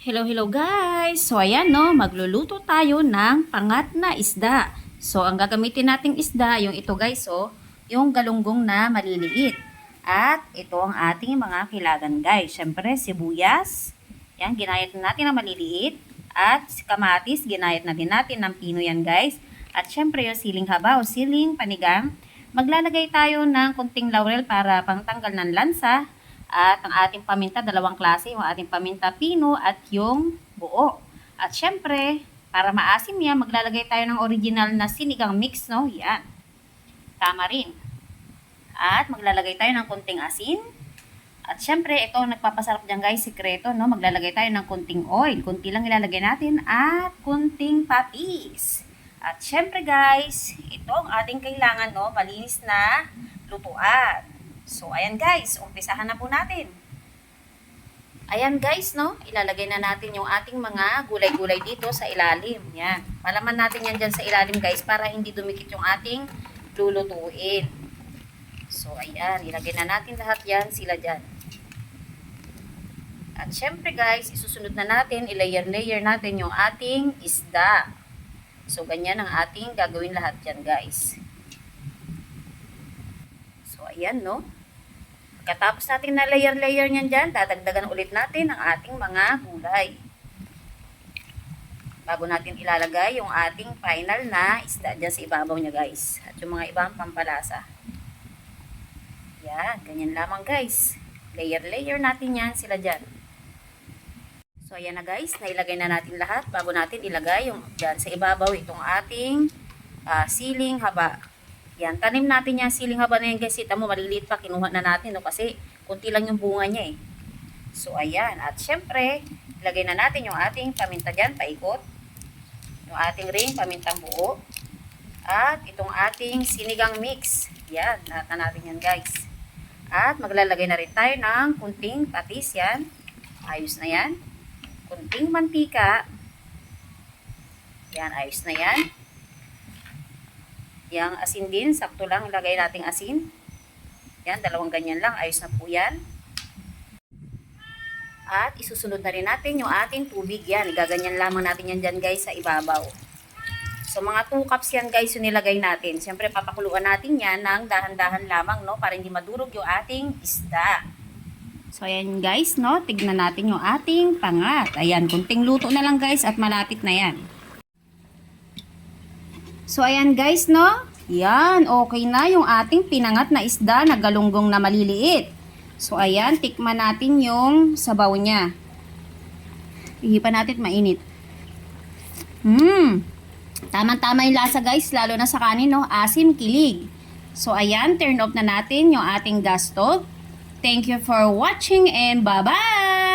Hello, hello guys! So ayan no, magluluto tayo ng pangat na isda. So ang gagamitin nating isda, yung ito guys yung galunggong na maliliit. At ito ang ating mga kailangan guys. Siyempre sibuyas, yan ginayat natin na maliliit. At kamatis, ginayat na din natin ng pino yan guys. At siyempre yung siling haba o siling panigang. Maglalagay tayo ng kunting laurel para pangtanggal ng lansa. At ang ating paminta, dalawang klase, yung ating paminta pino at yung buo. At syempre, para maasim yan, maglalagay tayo ng original na sinigang mix, no? Yan. Tama rin. At maglalagay tayo ng kunting asin. At syempre, ito ang nagpapasarap dyan guys, sikreto, no? Maglalagay tayo ng kunting oil. Kunti lang ilalagay natin at kunting patis. At syempre guys, ito ang ating kailangan, no? Malinis na lutuan. So, ayan guys, umpisahan na po natin. Ayan guys, no, ilalagay na natin yung ating mga gulay-gulay dito sa ilalim. Yan. Malaman natin yan dyan sa ilalim guys para hindi dumikit yung ating lulutuin. So, ayan, ilagay na natin lahat yan sila dyan. At syempre guys, isusunod na natin, ilayer-layer natin yung ating isda. So, ganyan ang ating gagawin lahat dyan guys. So, ayan, no. Pagkatapos natin na layer-layer niyan dyan, dadagdagan ulit natin ang ating mga gulay. Bago natin ilalagay yung ating final na isda dyan sa ibabaw niya guys. At yung mga ibang pampalasa. Yan, ganyan lamang guys. Layer-layer natin yan sila dyan. So ayan na guys, nailagay na natin lahat bago natin ilagay yung dyan sa ibabaw itong ating siling haba. Yan, tanim natin yung siling haba na yan guys. Kita mo, maliliit pa. Kinuha na natin, no? Kasi, kunti lang yung bunga niya eh. So, ayan. At syempre, ilagay na natin yung ating paminta dyan, paikot. Yung ating ring, pamintang buo. At itong ating sinigang mix. Yan, lahat na natin yan guys. At maglalagay na rin tayo ng kunting patis yan. Ayos na yan. Kunting mantika. Yan, ayos na yan. Yang asin din, sakto lang ilagay nating asin. Yan, dalawang ganyan lang, ayos na po yan. At isusunod na rin natin yung ating tubig yan. Igaganyan lamang natin yan dyan guys sa ibabaw. So mga 2 cups yan guys yung nilagay natin. Siyempre papakuluan natin yan ng dahan-dahan lamang, no, para hindi madurog yung ating isda. So ayan guys, no, tignan natin yung ating pangat. Ayan, kunting luto na lang guys at malapit na yan. So, ayan guys, no? Yan, okay na yung ating pinangat na isda na galunggong na maliliit. So, ayan, tikman natin yung sabaw niya. Ihipan natin mainit. Tama-tama yung lasa guys, lalo na sa kanin, no? Asim, kilig. So, ayan, turn off na natin yung ating gas stove. Thank you for watching and bye-bye!